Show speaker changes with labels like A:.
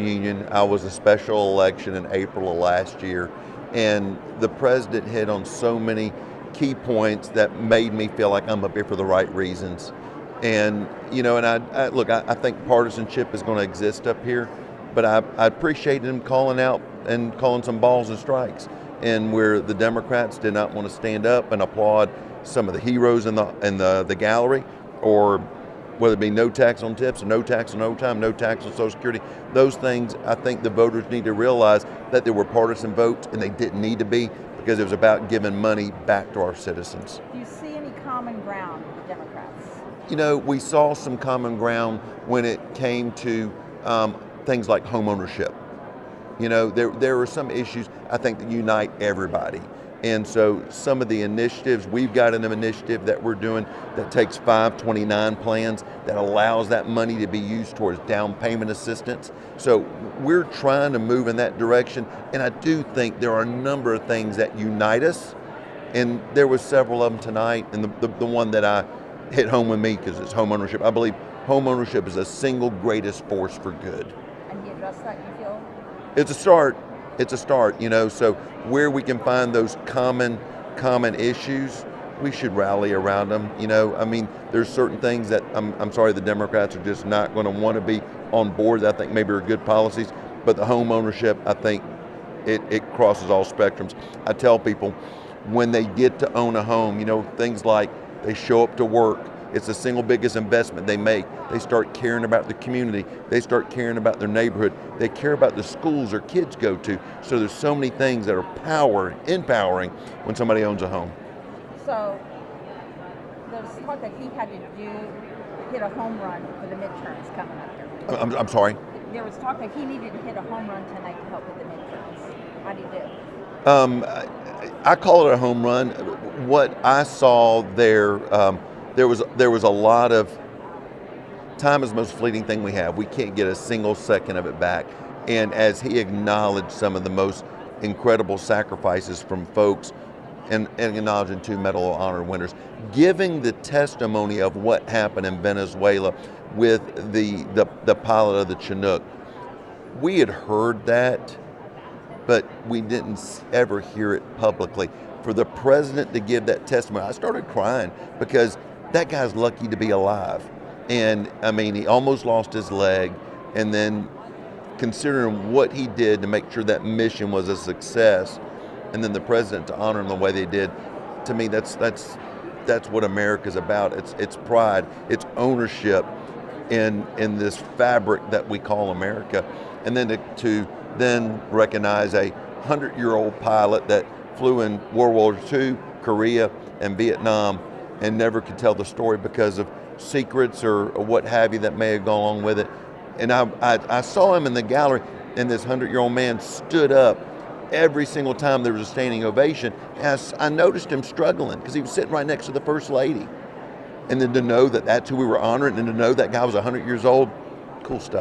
A: Union. I was a special election in April of last year, and the president hit on so many key points that made me feel like I'm up here for the right reasons. And I think partisanship is going to exist up here, but I appreciated him calling out and calling some balls and strikes, and where the Democrats did not want to stand up and applaud some of the heroes in the gallery, or whether it be no tax on tips, no tax on overtime, no tax on Social Security. Those things, I think the voters need to realize that there were partisan votes, and they didn't need to be, because it was about giving money back to our citizens.
B: Do you see any common ground with the Democrats?
A: We saw some common ground when it came to things like home ownership. There are some issues, I think, that unite everybody. And so some of the initiatives, we've got an initiative that we're doing that takes 529 plans that allows that money to be used towards down payment assistance. So we're trying to move in that direction. And I do think there are a number of things that unite us. And there was several of them tonight. And the one that I hit home with me, because it's home ownership. I believe home ownership is the single greatest force for good.
B: And he addressed that, you feel?
A: It's a start. It's a start, so where we can find those common issues, we should rally around them. There's certain things that I'm sorry the Democrats are just not going to want to be on board that I think maybe are good policies, but the home ownership, I think it crosses all spectrums. I tell people when they get to own a home, things like they show up to work, it's the single biggest investment they make. They start caring about the community. They start caring about their neighborhood. They care about the schools their kids go to. So there's so many things that are empowering when somebody owns a home.
B: So there's talk that he had to hit a home run for the midterms coming up here.
A: I'm sorry?
B: There was talk that he needed to hit a home run tonight to help with the midterms. How do you do?
A: I call it a home run. What I saw there, there was a lot of time is the most fleeting thing we have. We can't get a single second of it back. And as he acknowledged some of the most incredible sacrifices from folks, and acknowledging 2 Medal of Honor winners, giving the testimony of what happened in Venezuela with the pilot of the Chinook. We had heard that, but we didn't ever hear it publicly. For the president to give that testimony, I started crying, because that guy's lucky to be alive. And he almost lost his leg, and then considering what he did to make sure that mission was a success, and then the president to honor him the way they did, to me that's what America's about. It's pride, it's ownership in this fabric that we call America. And then to then recognize a 100-year-old pilot that flew in World War II, Korea, and Vietnam, and never could tell the story because of secrets or what have you that may have gone along with it. And I saw him in the gallery, and this 100-year-old man stood up every single time there was a standing ovation. And I noticed him struggling, because he was sitting right next to the First Lady. And then to know that that's who we were honoring, and to know that guy was 100 years old, cool stuff.